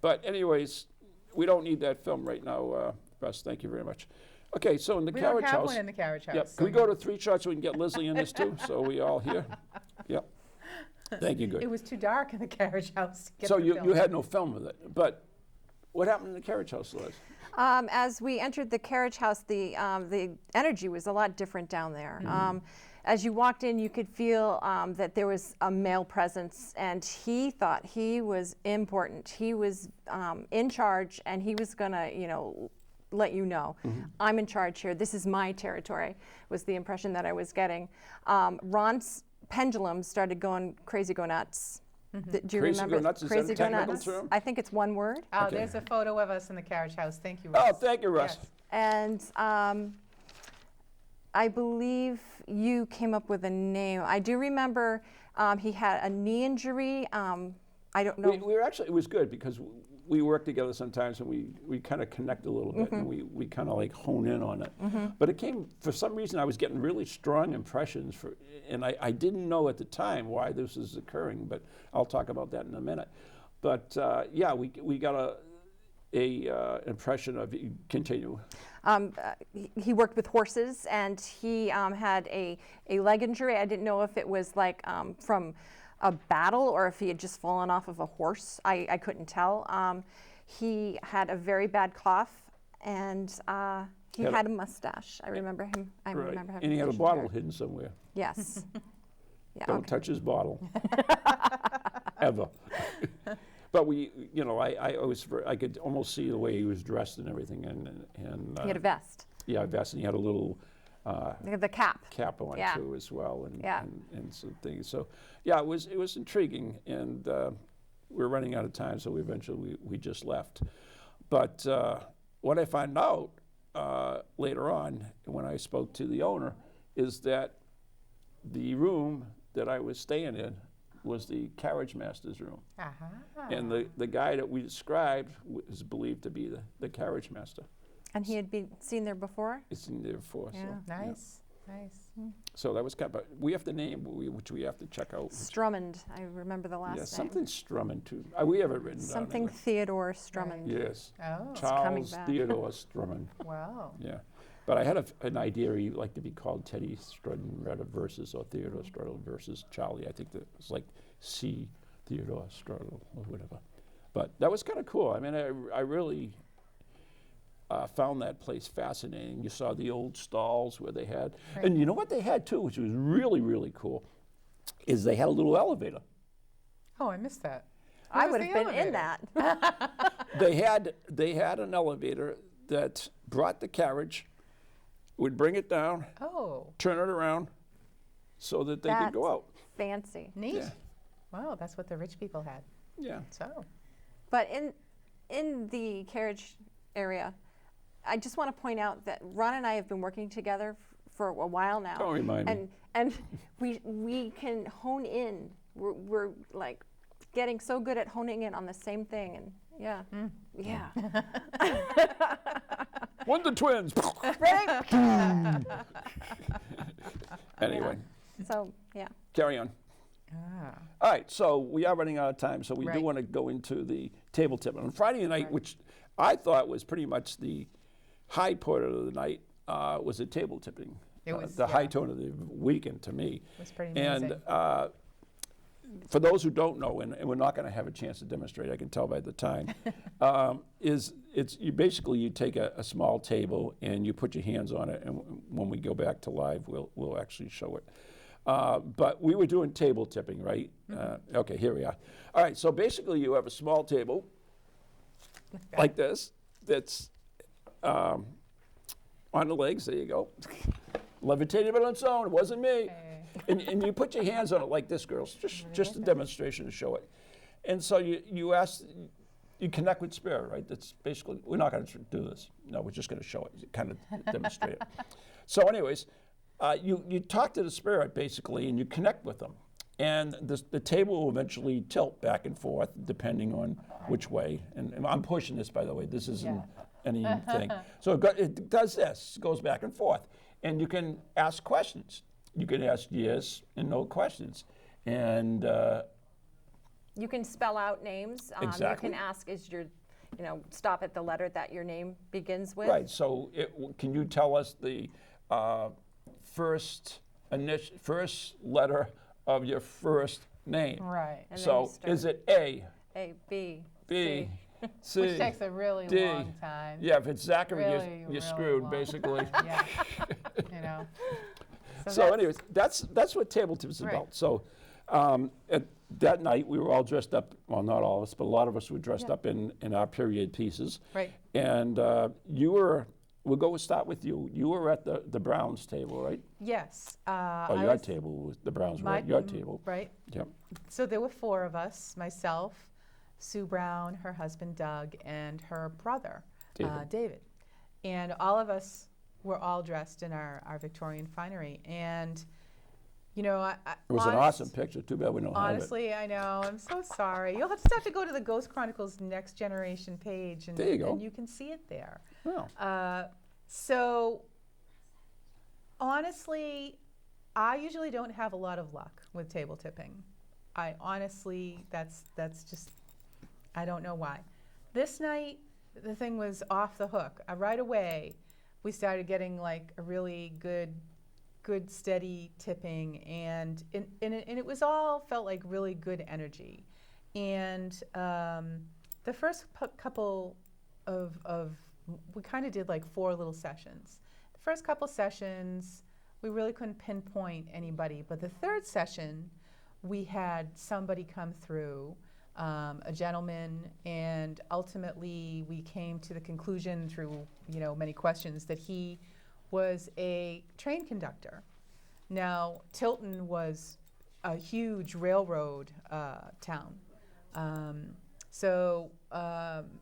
But anyways, we don't need that film right now, Russ. Thank you very much. Okay, so in the We don't carriage have house. one in the carriage house. Yep. so Can we go to 3 shots so we can get Leslie in this too? So we all here. Yep. Thank you. Good. It was too dark in the carriage house to get So the you film. had no film with it, but what happened in the carriage house, Les? As we entered the carriage house, the energy was a lot different down there. As you walked in, you could feel that there was a male presence, and he thought he was important. He was in charge, and he was gonna, let you know, I'm in charge here. This is my territory. Was the impression that I was getting. Ron's pendulum started going crazy, go nuts. Do you Crazy remember? go nuts, is that Crazy a go technical nuts. term? I think it's one word. Oh, Okay. there's a photo of us in the carriage house. Thank you, Russ. Oh, thank you, Russ. Yes. And I believe you came up with a name. I do remember he had a knee injury. I don't know. We were actually, it was good because we work together sometimes, and we kind of connect a little bit, and we kind of like hone in on it. But it came, for some reason, I was getting really strong impressions, and I didn't know at the time why this was occurring, but I'll talk about that in a minute. But yeah, we got a impression of, continue. He worked with horses, and he had a leg injury. I didn't know if it was like from a battle or if he had just fallen off of a horse. I couldn't tell. He had a very bad cough, and he had a mustache. I remember him. I remember having And he had a facial bottle hair. hidden somewhere. Yes. Yeah. Don't Okay. touch his bottle. Ever. But I could almost see the way he was dressed and everything, and He had a vest. yeah, a vest, and he had a little The cap. cap on Yeah. too as well, and, Yeah. and some things. So yeah, it was intriguing, and we were running out of time, so we just left. But what I found out later on when I spoke to the owner is that the room that I was staying in was the carriage master's room. And the guy that we described was believed to be the carriage master. And he had been seen there before? It's in there before. Yeah. So, Nice, nice. so that was kind of, but we have the name, which we have to check out. Strummond. I remember the last Yeah, name. something Strummond too. We have it written down. Something anyway. Theodore Strummond. Yes. Oh, coming Charles back. Theodore Strummond. wow. Yeah. But I had an idea he'd like to be called Teddy Strudden versus, or Theodore Strudel versus Charlie. I think that was like C. Theodore Strudel or whatever. But that was kind of cool. I mean, I really found that place fascinating. You saw the old stalls where they had, and you know what they had too, which was really, really cool, is they had a little elevator. Oh, I missed that. I Where was would the have been in elevator? that. They had an elevator that brought the carriage, would bring it down, Oh, turn it around, so that they could go That's out. Fancy. neat. Yeah. Wow, that's what the rich people had. Yeah. So, But in the carriage area, I just want to point out that Ron and I have been working together for a while now. Don't remind me. And we can hone in. We're like getting so good at honing in on the same thing, and yeah, yeah. Wonder Twins. Right? Anyway, So yeah. carry on. ah, All right, so we are running out of time, so we do Right. want to go into the table tip. On Friday night, which I thought was pretty much the high point of the night, was the table tipping. It was, the high yeah. tone of the weekend to me. it was pretty And amazing. for those who don't know, and we're not going to have a chance to demonstrate, I can tell by the time, you take a small table and you put your hands on it, and when we go back to live, we'll actually show it. But we were doing table tipping, right? Okay, here we are. All right, so basically you have a small table like this that's on the legs. There you go. Levitated on its own. It wasn't me. And you put your hands on it like this, girls. Just a demonstration to show it. And so you connect with spirit, right? That's basically, we're not going to do this. No, we're just going to show it, kind of demonstrate it. So anyways, you talk to the spirit basically, and you connect with them. And the table will eventually tilt back and forth depending on which way. And I'm pushing this, by the way. This isn't anything. So it does this. It goes back and forth. And you can ask questions. You can ask yes and no questions. And you can spell out names. Exactly. You can ask, stop at the letter that your name begins with. Right. So can you tell us the first letter of your first name? Right. And then So you start. is it A, A, B, B, C. C, Which takes a really D? long time. Yeah, if it's Zachary, Really, you're really screwed, long. basically. Yeah. You know. So anyways, that's what Table Tips is Right. about. So that night, we were all dressed up, well, not all of us, but a lot of us were dressed up in our period pieces. Right. And we'll start with you. You were at the Browns table, right? Yes. Or your table, was the Browns were at your table. Right. Yep. So there were 4 of us, myself, Sue Brown, her husband Doug, and her brother, David. And all of us were all dressed in our Victorian finery. And, you know, It was an awesome picture. Too bad we don't have it. honestly, I know. I'm so sorry. You'll just have to go to the Ghost Chronicles Next Generation page, and, There you go. and you can see it there. Oh. So, honestly, I usually don't have a lot of luck with table tipping. I honestly, that's just, I don't know why. This night, the thing was off the hook. Right away, we started getting like a really good steady tipping, and it was all felt like really good energy. And the first couple of we kind of did like 4 little sessions. The first couple sessions, we really couldn't pinpoint anybody, but the third session, we had somebody come through, a gentleman, and ultimately we came to the conclusion through many questions that he was a train conductor. Now, Tilton was a huge railroad town, so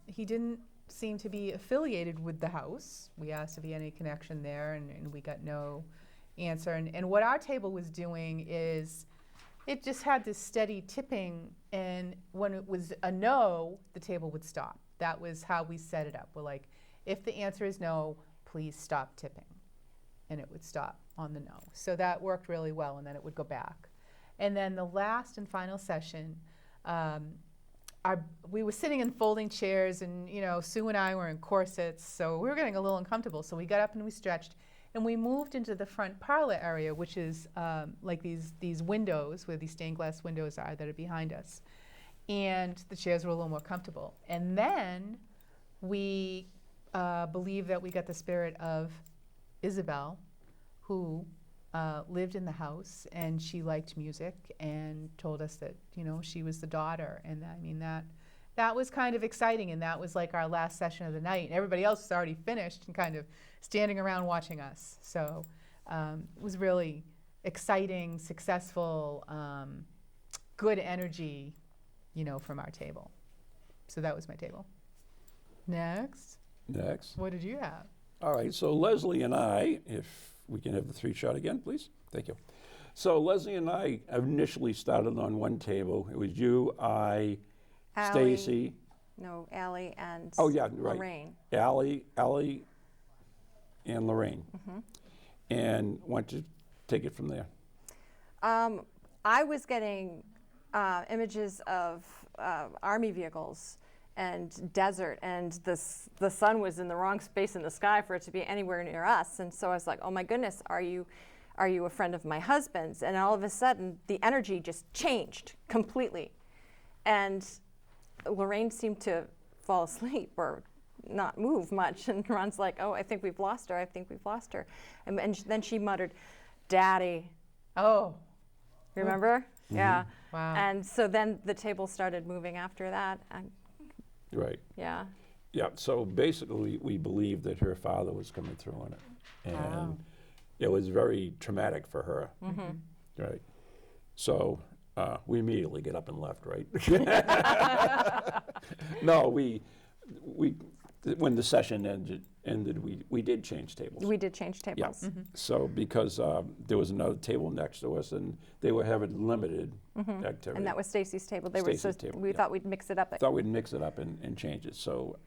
he didn't seem to be affiliated with the house. We asked if he had any connection there, and we got no answer. And what our table was doing is it just had this steady tipping, and when it was a no, the table would stop. That was how we set it up. We're like, if the answer is no, please stop tipping. And it would stop on the no. So that worked really well, and then it would go back. And then the last and final session, we were sitting in folding chairs, and Sue and I were in corsets, so we were getting a little uncomfortable. So we got up and we stretched, and we moved into the front parlor area, which is like these windows, where these stained glass windows are that are behind us. And the chairs were a little more comfortable. And then we believe that we got the spirit of Isabel, who lived in the house, and she liked music, and told us that she was the daughter. And I mean, that was kind of exciting, and that was like our last session of the night. And everybody else was already finished and kind of standing around watching us. So it was really exciting, successful, good energy, from our table. So that was my table. Next. What did you have? All right, so Leslie and I, if we can have the 3-shot again, please. Thank you. So Leslie and I initially started on one table. It was you, I, Allie. Stacy. No, Allie and Oh, yeah, right. Lorraine. Allie, and Lorraine. Mm-hmm. And why don't you take it from there? I was getting images of army vehicles and desert, and the sun was in the wrong space in the sky for it to be anywhere near us. And so I was like, oh my goodness, are you a friend of my husband's? And all of a sudden, the energy just changed completely. And Lorraine seemed to fall asleep or not move much. And Ron's like, oh, I think we've lost her. And then she muttered, Daddy. Oh. Remember? Mm-hmm. Yeah. Wow. And so then the table started moving after that. And Right. yeah. Yeah, so basically we believed that her father was coming through on it. And Wow. it was very traumatic for her. Mm-hmm. Right. So we immediately get up and left, right? No, we when the session ended, we did change tables. We did change tables. Yeah. So because there was another table next to us, and they were having limited activity. And that was Stacy's table. Stacy's table, we yeah. thought we'd mix it up. Thought we'd mix it up and change it. So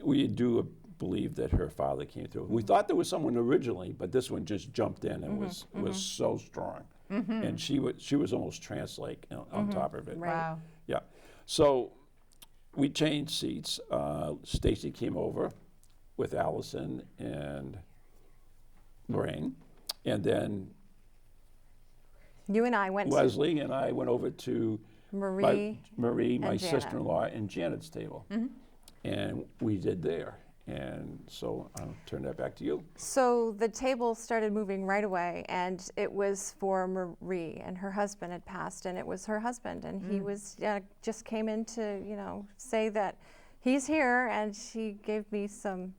we do believe that her father came through. We thought there was someone originally, but this one just jumped in and was so strong. And she was almost trance-like on top of it. Right. Wow. Yeah. So we changed seats. Stacy came over with Allison and Lorraine, and then You and I went Leslie and I went over to to Marie. my Janet. sister-in-law, and Janet's table, and we did there. And so I'll turn that back to you. So the table started moving right away, and it was for Marie, and her husband had passed, and it was her husband, and he was just came in to say that he's here, and she gave me some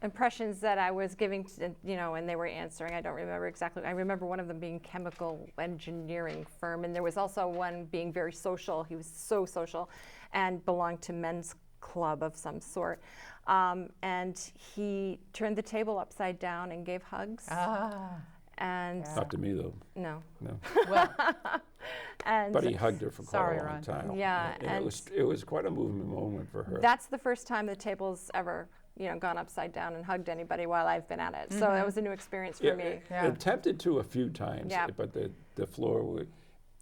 impressions that I was giving, and they were answering. I don't remember exactly. I remember one of them being chemical engineering firm, and there was also one being very social. He was so social, and belonged to men's club of some sort. And he turned the table upside down and gave hugs. And Not to me, though. no. No. Well, And But he hugged her for quite Sorry, a long Ron. time. Yeah, And and- it was quite a moving moment for her. that's the first time the table's ever gone upside down and hugged anybody while I've been at it. So that was a new experience for me. Yeah. Attempted to a few times, Yeah. but the floor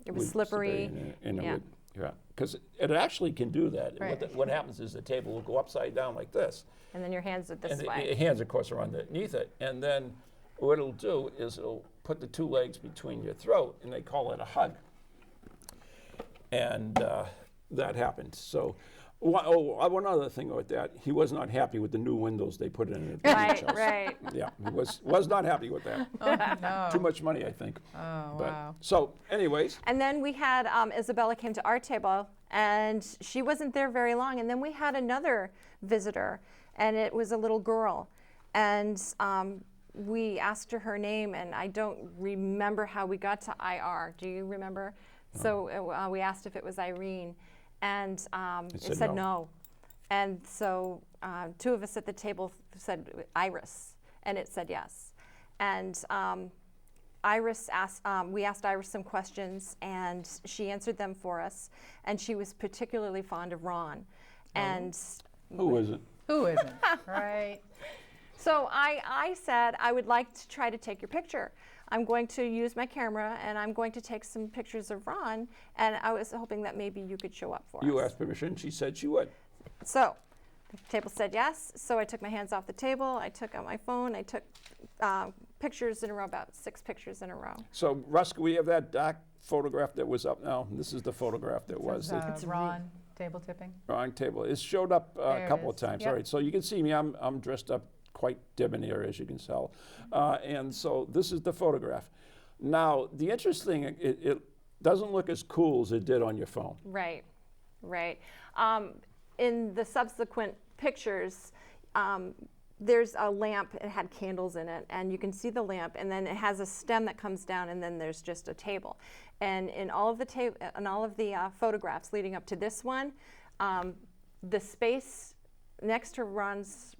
It was slippery. And it Yeah. would, because it actually can do that. Right. What happens is the table will go upside down like this, And then your hands are this and way. the hands, of course, are underneath it. And then what it'll do is it'll put the two legs between your throat, and they call it a hug. And that happened. So. One other thing with that, he was not happy with the new windows they put in at the beach house. Right. Yeah, he was not happy with that. no. Too much money, I think. Oh, But, wow. So, anyways, And then we had Isabella came to our table, and she wasn't there very long. And then we had another visitor, and it was a little girl. And we asked her name, and I don't remember how we got to IR. Do you remember? So we asked if it was Irene, and it said said no. no. And so two of us at the table said Iris, and it said yes. And Iris asked, we asked Iris some questions, and she answered them for us. And she was particularly fond of Ron. And who is it? Who isn't? Right. so I said, I would like to try to take your picture. I'm going to use my camera, and I'm going to take some pictures of Ron. And I was hoping that maybe you could show up for You us. asked permission. She said she would. So the table said yes. So I took my hands off the table. I took out my phone. I took pictures in a row, about 6 pictures in a row. So, Russ, we have that dark photograph that was up now. This is the photograph that was. It's Ron table tipping. Wrong table. It showed up There a it couple of is. times. Yep. All right, so you can see me. I'm dressed up quite debonair, as you can tell. And so this is the photograph. Now, the interesting thing, it doesn't look as cool as it did on your phone. Right, right. In the subsequent pictures, there's a lamp. It had candles in it, and you can see the lamp. And then it has a stem that comes down, and then there's just a table. And in all of the photographs leading up to this one, the space next to Ron's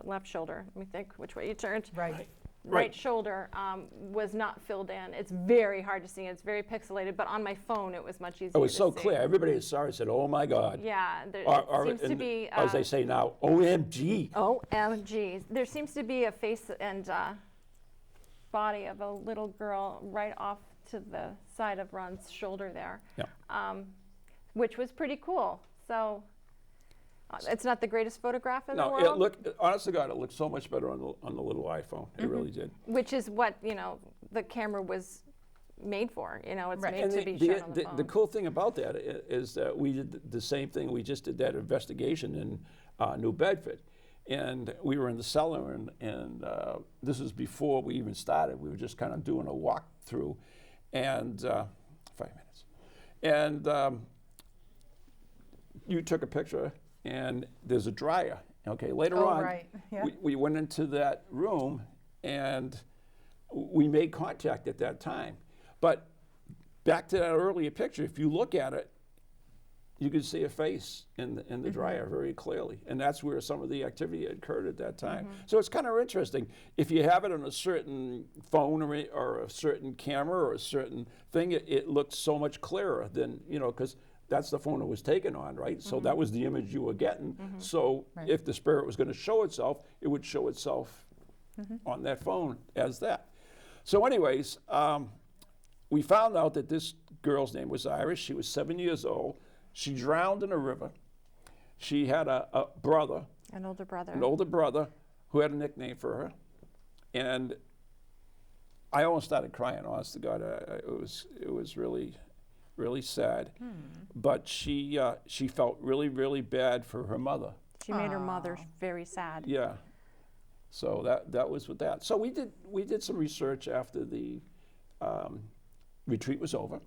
left shoulder. Let me think which way you turned. Right. Right shoulder was not filled in. It's very hard to see. It's very pixelated, but on my phone it was much easier It was to so see. clear. Everybody that saw it said, "Oh my God!" Yeah, there Or seems to and be. as they say now, "OMG!" OMG. There seems to be a face and body of a little girl right off to the side of Ron's shoulder there, Yeah. which was pretty cool. So it's not the greatest photograph in the No, world. it looked. Honest to God, it looked so much better on the little iPhone. It really did. Which is what the camera was made for. It's Right. made And to be shown on the phone. the cool thing about that is that we did the same thing. We just did that investigation in New Bedford, and we were in the cellar, and this was before we even started. We were just kind of doing a walkthrough, and 5 minutes, and you took a picture, and there's a dryer. Okay, later Oh, on, right. Yeah. we went into that room, and we made contact at that time. But back to that earlier picture, if you look at it, you could see a face in the dryer very clearly, and that's where some of the activity occurred at that time. So it's kind of interesting. If you have it on a certain phone or a certain camera or a certain thing, it looks so much clearer than, you know, because that's the phone it was taken on, right? So that was the image you were getting. So if the spirit was going to show itself, it would show itself on that phone as that. So anyways, we found out that this girl's name was Iris. She was 7 years old. She drowned in a river. She had a brother. An older brother. An older brother who had a nickname for her. And I almost started crying, honest to God. It was really, really sad. But she felt really, really bad for her mother. She made her mother very sad. Yeah. So that was with that. So we did some research after the retreat was over,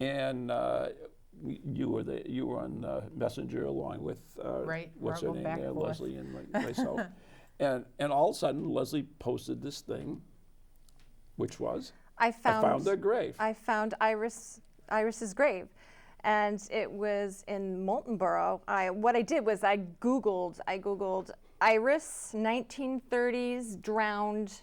and you were on Messenger along with what's her name there, Leslie and myself, and all of a sudden Leslie posted this thing, which was I found their grave. I found Iris's grave, and it was in Moultonborough. What I did was I googled Iris 1930s drowned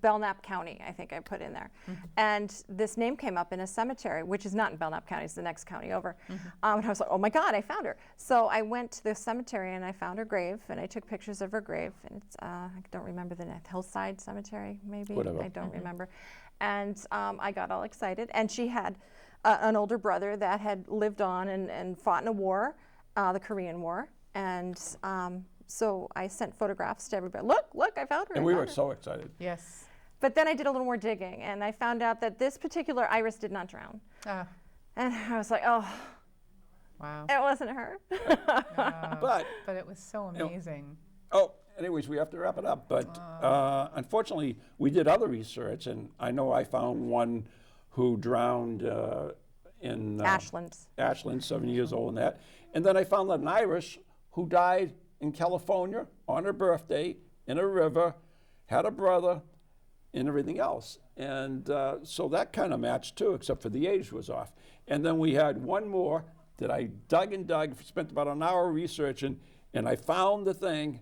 Belknap County, I think I put in there. And this name came up in a cemetery, which is not in Belknap County, it's the next county over. And I was like, oh my God, I found her. So I went to the cemetery and I found her grave, and I took pictures of her grave. And it's, I don't remember the name, Hillside Cemetery, maybe? Whatever. I don't remember. And I got all excited. And she had an older brother that had lived on and fought in a war, the Korean War. And so I sent photographs to everybody. Look, I found her. And we were so excited. Yes. But then I did a little more digging, and I found out that this particular Iris did not drown. And I was like, oh, Wow. it wasn't her. But it was so amazing. Anyways, we have to wrap it up. But unfortunately, we did other research, and I know I found one who drowned in Ashland, 7 years old, and that. And then I found an Irish who died in California on her birthday in a river, had a brother, and everything else. And so that kind of matched too, except for the age was off. And then we had one more that I dug and dug, spent about an hour researching, and I found the thing,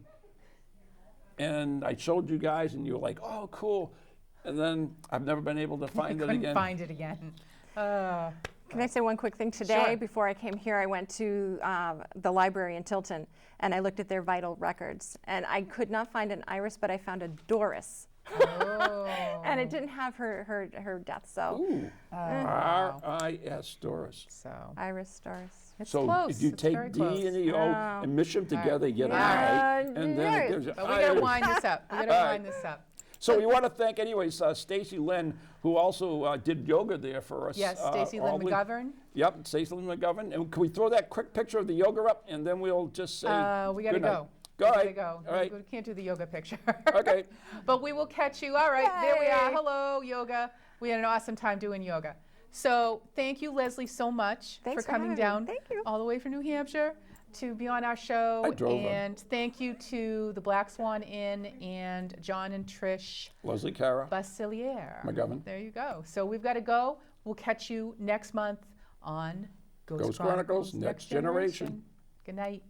and I showed you guys, and you were like, oh, cool. And then I've never been able to find it again. Couldn't find it again. Can I say one quick thing? Today, Sure. before I came here, I went to the library in Tilton, and I looked at their vital records. And I could not find an Iris, but I found a Doris. And it didn't have her death, so. Ooh, R-I-S, Doris. So Iris, Doris. it's So close. if you It's take very D close. and the O and mish them together, you get an I, and then it gives you But we gotta Irish. wind this up. We gotta wind this up. So we want to thank, anyways, Stacy Lynn, who also did yoga there for us. Yes, Stacy Lynn McGovern. Yep, Stacy Lynn McGovern. And can we throw that quick picture of the yoga up, and then we'll just say We gotta good night. go. All We right. gotta go. All right. We can't do the yoga picture. Okay. But we will catch you. All right, there we are. Yay. Hello, yoga. We had an awesome time doing yoga. So thank you, Leslie, so much Thanks for for coming having me. down Thank you. all the way from New Hampshire to be on our show. I drove her. And thank you to the Black Swan Inn and John and Trish Leslie Cara. Bassiliere. McGovern. There you go. So we've got to go. We'll catch you next month on Ghost Chronicles, Next Generation. Good night.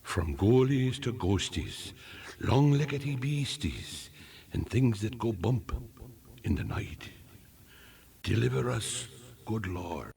From ghoulies to ghosties, long-leggedy beasties, and things that go bump in the night. Deliver us, good Lord.